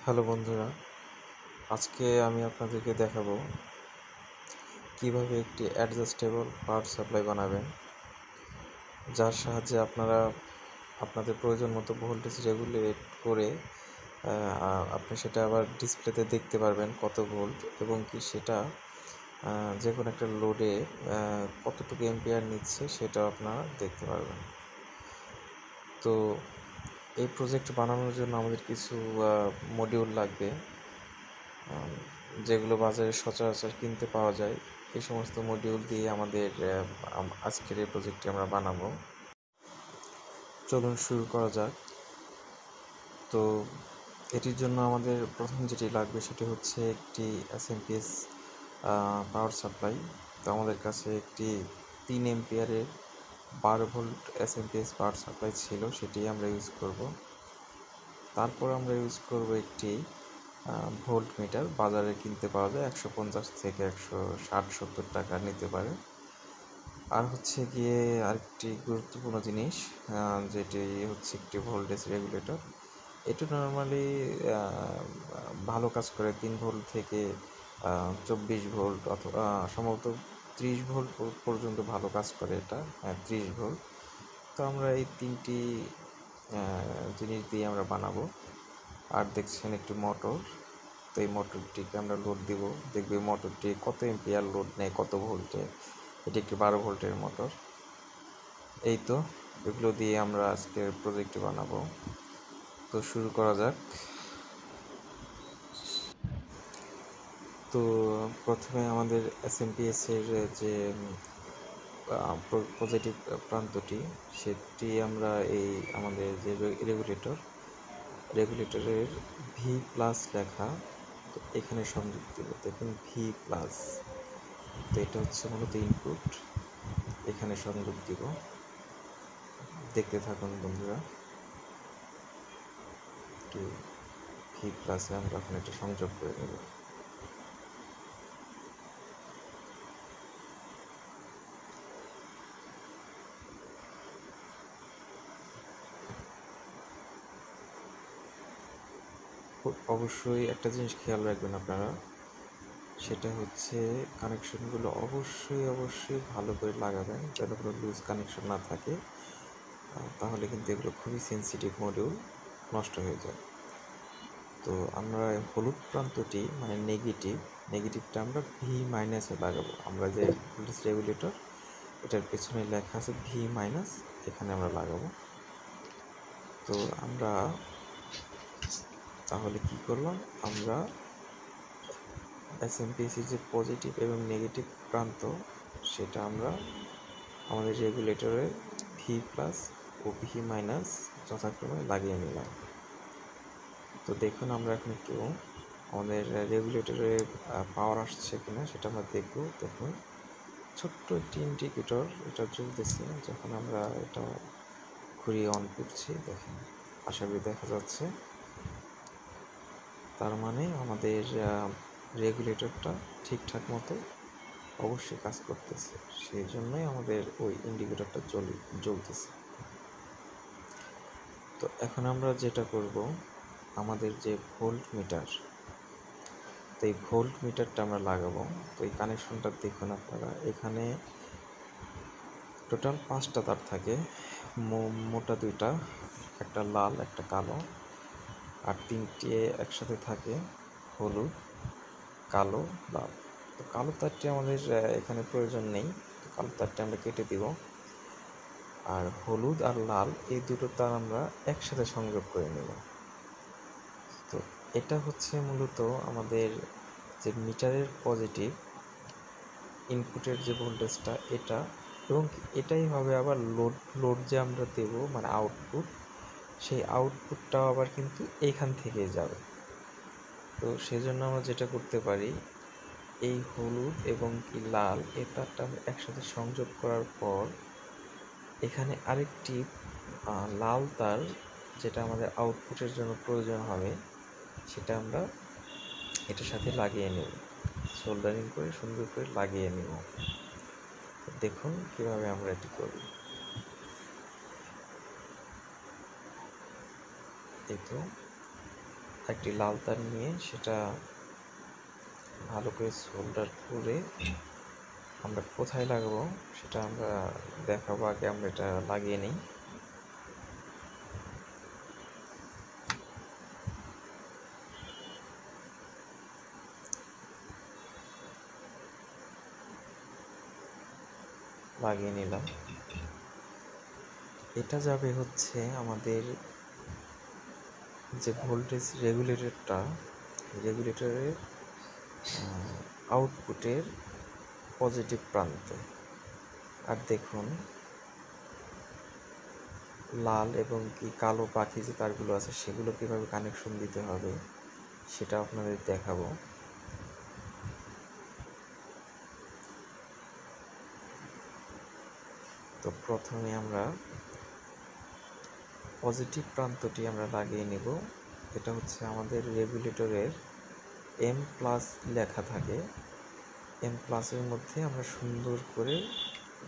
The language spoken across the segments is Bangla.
হ্যালো বন্ধুরা, আজকে আমি আপনাদেরকে দেখাবো কিভাবে একটি অ্যাডজাস্টেবল পাওয়ার সাপ্লাই বানাবেন, যার সাহায্যে আপনারা আপনাদের প্রয়োজন মতো ভোল্টেজ রেগুলেট করে আপনি সেটা আবার ডিসপ্লেতে দেখতে পারবেন কত ভোল্ট এবং কি সেটা যে কোনো একটা লোডে কতটুকু এম্পিয়ার নিচ্ছে সেটাও আপনারা দেখতে পারবেন। তো এই প্রজেক্ট বানানোর জন্য আমাদের কিছু মডিউল লাগবে, যেগুলো বাজারে সচরাচর কিনতে পাওয়া যায়। এই সমস্ত মডিউল দিয়ে আমাদের আজকের এই প্রজেক্টটি আমরা বানাবো। চলুন শুরু করা যাক। তো এটির জন্য আমাদের প্রথম যেটি লাগবে সেটি হচ্ছে একটি এসএমপিএস পাওয়ার সাপ্লাই। তো আমাদের কাছে একটি 3 এম্পিয়ারের 12 ভোল্ট এসএমপিএস পাওয়ার সাপ্লাই ছিল, সেটি আমরা ইউজ করব। তারপর আমরা ইউজ করব একটি ভোল্ট মিটার, বাজারে কিনতে পাওয়া যায় 150 থেকে 160-70 টাকা নিতে পারে। আর হচ্ছে গিয়ে আরেকটি গুরুত্বপূর্ণ জিনিস, যেটি হচ্ছে একটি ভোল্টেজ রেগুলেটর। এটি নর্মালি ভালো কাজ করে 3 ভোল্ট থেকে 24 ভোল্ট অথবা সম্ভবত 30 ভোল্ট পর্যন্ত ভালো কাজ করে এটা। 30 ভোল্ট। তো আমরা এই তিনটি জিনিস দিয়ে আমরা বানাবো। আর দেখছেন একটি মোটর। তো এই মোটরটিকে আমরা লোড দিব, দেখবে মোটরটি কত এম্পিয়ার লোড নেয়, কত ভোল্টে। এটি একটি 12 ভোল্টের মোটর। এই তো এগুলো দিয়ে আমরা আজকের প্রজেক্টটি বানাবো। তো শুরু করা যাক। তো প্রথমে আমাদের এসএমপিএস এর যে পজিটিভ প্রান্তটি, সেটি আমরা এই আমাদের যে রেগুলেটরের ভি প্লাস লেখা, তো এখানে সংযোগ দেব। দেখুন ভি প্লাস, তো এটা হচ্ছে মূলত ইনপুট, এখানে সংযোগ দিব। দেখতে থাকুন বন্ধুরা। ভি প্লাসে আমরা এখন এটা সংযোগ করে নেব। অবশ্যই একটা জিনিস খেয়াল রাখবেন আপনারা, সেটা হচ্ছে কানেকশনগুলো অবশ্যই ভালো করে লাগাবেন, যেন কোনো লুজ কানেকশন না থাকে। তাহলে কিন্তু এগুলো খুবই সেন্সিটিভ মডিউল, নষ্ট হয়ে যায়। তো আমরা হলুদ প্রান্তটি মানে নেগেটিভটা আমরা ভি মাইনাসে লাগাবো। আমরা যে ভোল্টেজ রেগুলেটর, এটার পেছনে লেখা আছে ভি মাইনাস, এখানে আমরা লাগাবো। তো আমরা তাহলে কি করলাম, আমরা এসএমপিএসির যে পজিটিভ এবং নেগেটিভ প্রান্ত, সেটা আমরা আমাদের রেগুলেটরে ভি প্লাস ও ভি মাইনাস যথাক্রমে লাগিয়ে নিলাম। তো দেখুন আমরা এখন একটু আমাদের রেগুলেটরে পাওয়ার আসছে কিনা সেটা আমরা দেখব। দেখুন ছোট্ট একটি ইন্ডিকেটর এটা জ্বলতেছে যখন আমরা এটা ঘুরিয়ে অন করছি। দেখেন আশা করি দেখা যাচ্ছে। তার মানে আমাদের রেগুলেটরটা ঠিকঠাক মতো অবশ্যই কাজ করতেছে, সেই জন্যই আমাদের ওই ইন্ডিকেটরটা জ্বলতেছে। তো এখন আমরা যেটা করব, আমাদের যে ভোল্ট মিটার, তো এই ভোল্ট মিটারটা আমরা লাগাবো। তো এই কানেকশনটা দেখুন আপনারা, এখানে টোটাল 5টা তার থাকে, মোটা 2টা, একটা লাল একটা কালো, আর 3টে একসাথে থাকে, হলুদ কালো লাল। তো কালো তারটি আমাদের এখানে প্রয়োজন নেই, তো কালো তারটি আমরা কেটে দিব। আর হলুদ আর লাল এই দুটো তার আমরা একসাথে সংযোগ করে নেব। তো এটা হচ্ছে মূলত আমাদের যে মিটারের পজিটিভ ইনপুটের যে ভোল্টেজটা এটা, এবং এটাই হবে আবার লোড যে আমরা দেব মানে আউটপুট, সেই আউটপুটটাও আবার কিন্তু এইখান থেকে যাবে। তো সেজন্য আমরা যেটা করতে পারি, এই হলুদ এবং কি লাল এই তারটা আমরা একসাথে সংযোগ করার পর এখানে আরেকটি লাল তার, যেটা আমাদের আউটপুটের জন্য প্রয়োজন হবে, সেটা আমরা এটার সাথে লাগিয়ে নেব, সোল্ডারিং করে সুন্দর করে লাগিয়ে নেব। দেখুন কিভাবে আমরা এটি করি। এই তো একটি লাল তার নিয়ে সেটা ভালো করে সোল্ডার করে আমরা কোথায় লাগাবো সেটা আমরা দেখাবো। আগে আমরা এটা লাগিয়ে নিই। লাগিয়ে নিলাম। এটা যাবে হচ্ছে আমাদের যে ভোল্টেজ রেগুলেটরের আউটপুটের পজিটিভ প্রান্তে। আর দেখুন লাল এবং কি কালো বাকি যে তারগুলো আছে সেগুলো কীভাবে কানেকশন দিতে হবে সেটা আপনাদের দেখাবো। তো প্রথমে আমরা পজিটিভ প্রান্তটি আমরা লাগিয়ে নেব। এটা হচ্ছে আমাদের রেগুলেটরের M+ লেখা থাকে, M+ মধ্যে আমরা সুন্দর করে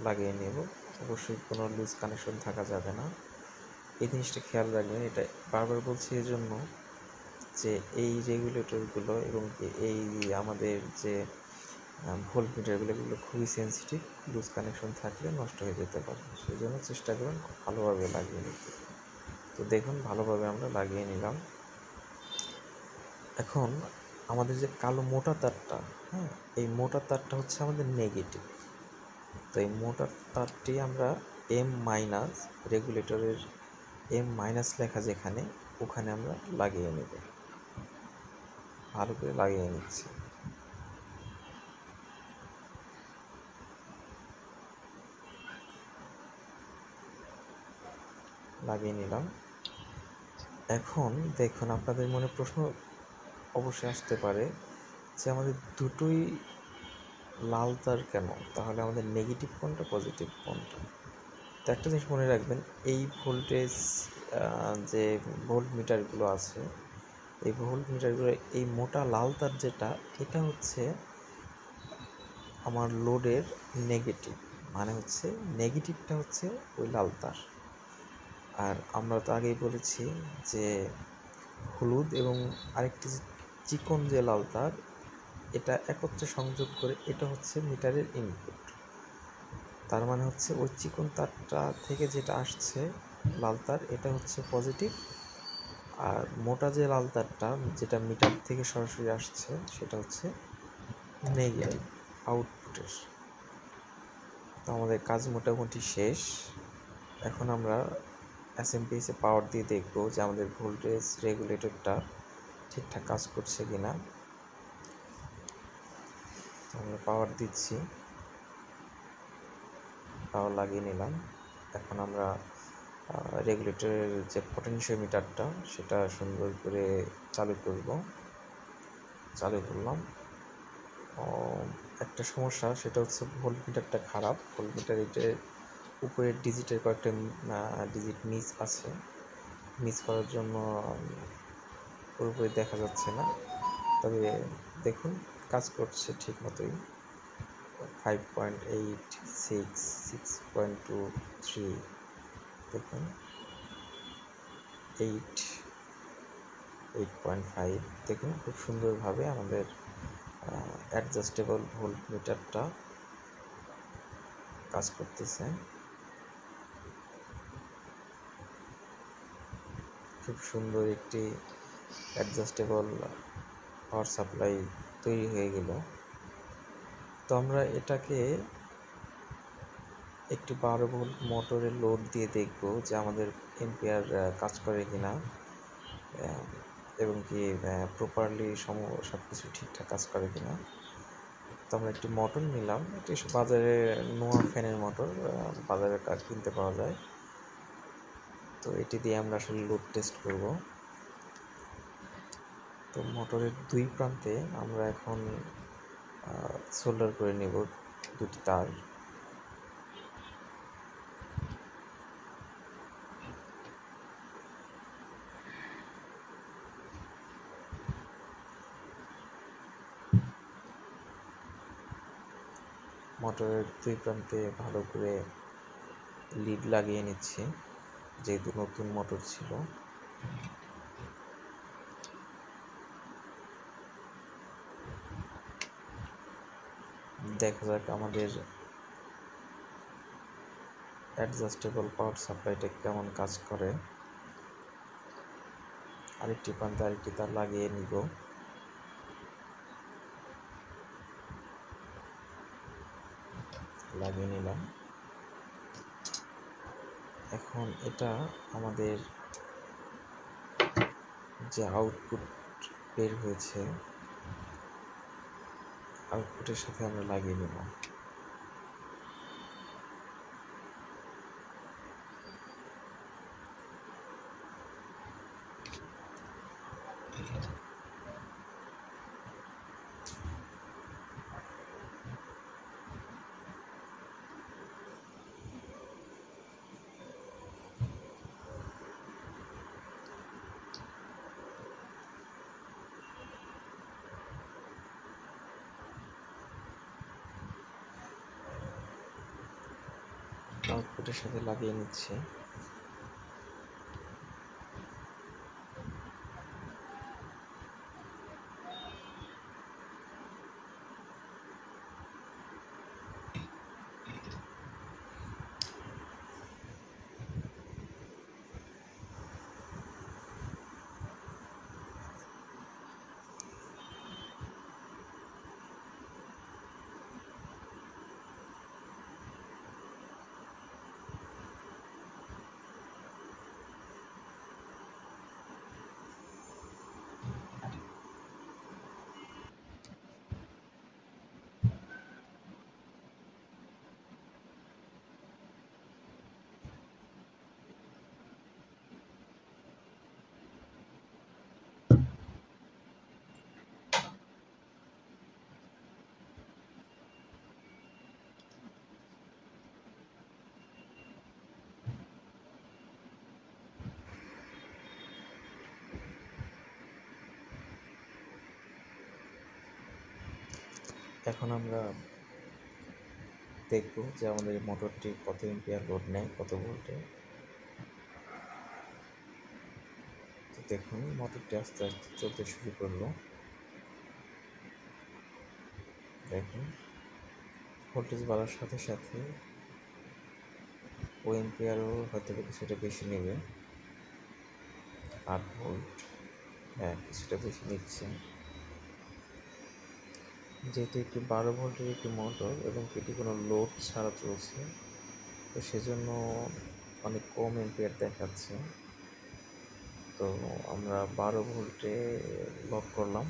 লাগিয়ে নেব। অবশ্যই কোনো লুজ কানেকশন থাকা যাবে না, এই জিনিসটা খেয়াল রাখবেন। এটা বারবার বলছি এই জন্য যে এই রেগুলেটরগুলো এবং এই আমাদের যে ভোল্টমিটারগুলো এগুলো খুবই সেন্সিটিভ, লুজ কানেকশন থাকলে নষ্ট হয়ে যেতে পারে। সেই জন্য চেষ্টা করুন খুব ভালোভাবে লাগিয়ে নিতে। তো দেখুন ভালোভাবে আমরা লাগিয়ে নিলাম। এখন আমাদের যে কালো মোটা তারটা, এই মোটা তারটা হচ্ছে আমাদের নেগেটিভ। তো এই মোটা তারটি আমরা M- রেগুলেটরের M- লেখা যেখানে ওখানে আমরা লাগিয়ে নেব। ভালো করে লাগিয়ে নিচ্ছি। লাগিয়ে নিলাম। এখন দেখুন আপনাদের মনে প্রশ্ন অবশ্যই আসতে পারে যে আমাদের দুটোই লাল তার কেন, তাহলে আমাদের নেগেটিভ কোনটা পজিটিভ কোনটা? তো একটা জিনিস মনে রাখবেন, এই ভোল্টেজ যে ভোল্ট মিটারগুলো আছে এই ভোল্ট মিটারগুলো এই মোটা লাল তার যেটা এটা হচ্ছে আমার লোডের নেগেটিভ, মানে হচ্ছে নেগেটিভটা হচ্ছে ওই লাল তার। আর আমরা তো আগেই বলেছি যে হলুদ এবং আরেকটি চিকন যে লাল তার এটা একত্রে সংযোগ করে এটা হচ্ছে মিটারের ইনপুট। তার মানে হচ্ছে ওই চিকন তারটা থেকে যেটা আসছে লাল তার এটা হচ্ছে পজিটিভ, আর মোটা যে লাল তারটা যেটা মিটার থেকে সরাসরি আসছে সেটা হচ্ছে নেগেটিভ আউটপুটের। তো আমাদের কাজ মোটামুটি শেষ। এখন আমরা এসএমপিএসে পাওয়ার দিয়ে দেখব যে আমাদের ভোল্টেজ রেগুলেটরটা ঠিকঠাক কাজ করছে কিনা। আমরা পাওয়ার দিচ্ছি, পাওয়ার লাগিয়ে নিলাম। এখন আমরা রেগুলেটরের যে পটেনশিওমিটারটা সেটা সুন্দর করে চালু করলাম। একটা সমস্যা সেটা হচ্ছে ভোল্টমিটারটা খারাপ। ভোল্টমিটার এটার উপরের ডিজিটের কয়েকটা ডিজিট মিস আছে, মিস করার জন্য পুরোপুরি দেখা যাচ্ছে না। তবে দেখুন কাজ করছে ঠিক মতোই। 5.8, 6, 6.23, দেখুন 8, 8.5। দেখুন খুব সুন্দরভাবে আমাদের অ্যাডজাস্টেবল ভোল্টমিটারটা কাজ করতেছে। খুব সুন্দর একটি অ্যাডজাস্টেবল পাওয়ার সাপ্লাই তৈরি হয়ে গেল। তো আমরা এটাকে একটি 12 ভোল্ট মোটরের লোড দিয়ে দেখব যে আমাদের এম্পিয়ার কাজ করে কিনা এবং কি প্রপারলি সব কিছু ঠিকঠাক কাজ করে কিনা। তো আমরা একটি মোটর নিলাম, এটি বাজারে নোয়া ফ্যানের মোটর বাজারে কিনতে পাওয়া যায়। তো এটি দিয়ে আমরা আসলে লোড টেস্ট করব। তো মোটরের দুই প্রান্তে আমরা এখন সোল্ডার করে নেব দুটি তার। মোটরের দুই প্রান্তে ভালো করে লিড লাগিয়ে নিচ্ছি, যেহেতু নতুন মোটর ছিল। দেখা যাক আমাদের অ্যাডজাস্টেবল পাওয়ার সাপ্লাইটা কেমন কাজ করে। আরেকটি প্রান্তে আরেকটি তার লাগিয়ে নিব। লাগিয়ে নিলাম। এখন এটা আমাদের যে আউটপুট বের হয়েছে, আউটপুটের সাথে আমরা লাগিয়ে নেব। আউটপুটের সাথে লাগিয়ে নিচ্ছি। এখন আমরা দেখব যে আমাদের মোটরটি কত এম্পিয়ার লোড নেয়, কত ভোল্টে। তো দেখুন মোটরটি আস্তে আস্তে চলতে শুরু করলো। দেখুন ভোল্টেজ বাড়ার সাথে সাথে ও এম্পিয়ারও হয়তো কিছুটা বেশি নেবে। 8 ভোল্ট, হ্যাঁ কিছুটা বেশি নিচ্ছে। যেহেতু একটি 12 ভোল্টের একটি মোটর এবং এটি কোনো লোড ছাড়া চলছে, তো সেজন্য অনেক কম এম্পিয়ার দেখাচ্ছে। তো আমরা 12 ভোল্টে লক করলাম।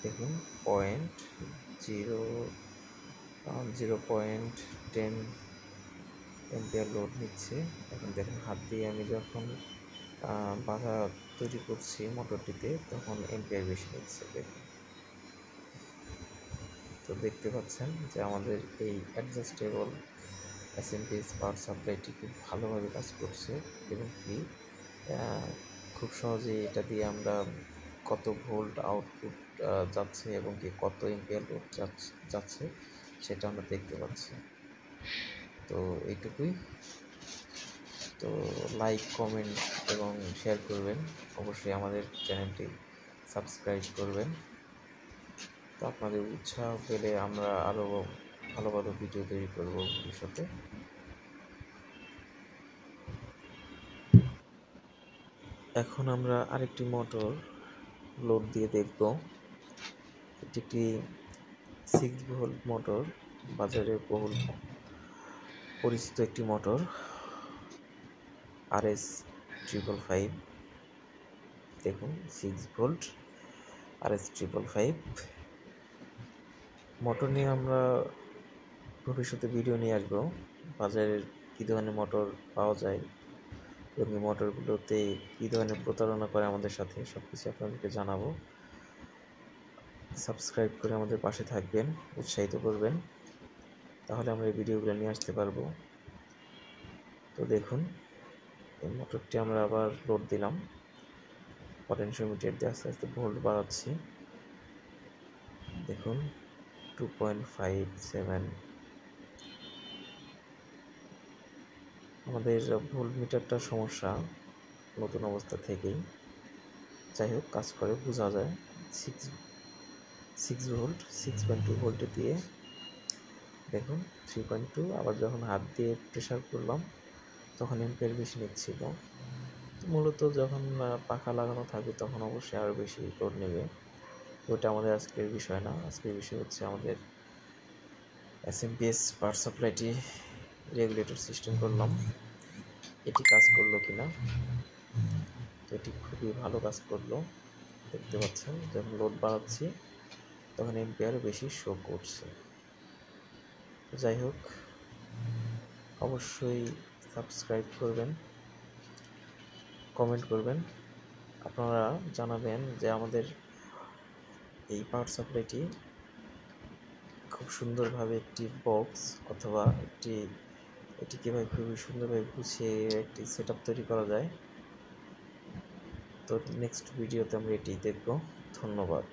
দেখুন 0.10 এম্পিয়ার লোড নিচ্ছে। এখন দেখুন হাত দিয়ে আমি যখন বাধা তৈরি করছি মোটরটিতে, তখন এম্পিয়ার বেশি নিচ্ছে। দেখুন, তো দেখতে পাচ্ছেন যে আমাদের এই অ্যাডজাস্টেবল এসএমপিএস পাওয়ার সাপ্লাইটি খুব ভালোভাবে কাজ করছে এবং কি খুব সহজেই এটা দিয়ে আমরা কত ভোল্ট আউটপুট যাচ্ছে এবং কি কত এম্পিয়ার লোড যাচ্ছে সেটা আমরা দেখতে পাচ্ছি। তো এইটুকুই। তো লাইক, কমেন্ট এবং শেয়ার করবেন। অবশ্যই আমাদের চ্যানেলটি সাবস্ক্রাইব করবেন। তো আপনাদের উৎসাহ পেলে আমরা আরও ভালো ভালো ভিডিও তৈরি করব ভবিষ্যতে। এখন আমরা আরেকটি মোটর লোড দিয়ে দেখব। এটি একটি 6 ভোল্ট মোটর, বাজারে বহুল পরিচিত একটি মোটর, RS555। দেখুন 6 ভোল্ট RS555 মোটর নিয়ে আমরা ভবিষ্যতে ভিডিও নিয়ে আসবো। বাজারের কী ধরনের মোটর পাওয়া যায় এবং এই মোটরগুলোতে কী ধরনের প্রতারণা করে আমাদের সাথে, সব কিছু আপনাদেরকে জানাবো। সাবস্ক্রাইব করে আমাদের পাশে থাকবেন, উৎসাহিত করবেন, তাহলে আমরা এই ভিডিওগুলো নিয়ে আসতে পারবো। তো দেখুন এই মোটরটি আমরা আবার লোড দিলাম। পটেনশিওমিটার দিয়ে আস্তে আস্তে ভোল্ট বাড়াচ্ছি। দেখুন 2.57। আমাদের ভোল্ট মিটারটার সমস্যা নতুন অবস্থা থেকেই, যাই হোক কাজ করে, বোঝা যায়। 6 ভোল্ট 6.2 ভোল্টে দিয়ে দেখুন 3.2। আবার যখন হাত দিয়ে প্রেসার করলাম তখন এম্পিয়ার বেশি নিচ্ছিল। মূলত যখন পাখা লাগানো থাকে তখন অবশ্যই আরও বেশি লোড নেবে। ওটা আমাদের আজকের বিষয় না। আজকের বিষয় হচ্ছে আমাদের এসএমপিএস পাওয়ার সাপ্লাইটি রেগুলেটর সিস্টেম করলাম, এটি কাজ করলো কিনা। তো এটি খুবই ভালো কাজ করলো। দেখতে পাচ্ছেন যখন লোড বাড়াচ্ছি তখন এম্পিয়ার বেশি শো করছে। যাই হোক, অবশ্যই সাবস্ক্রাইব করবেন, কমেন্ট করবেন, আপনারা জানাবেন যে আমাদের এই পাওয়ার সাপ্লাইটি খুব সুন্দরভাবে একটি বক্স অথবা এটি কীভাবে খুবই সুন্দরভাবে গুছিয়ে একটি সেট আপ তৈরি করা যায়। তো নেক্সট ভিডিওতে আমরা এটি দেখব। ধন্যবাদ।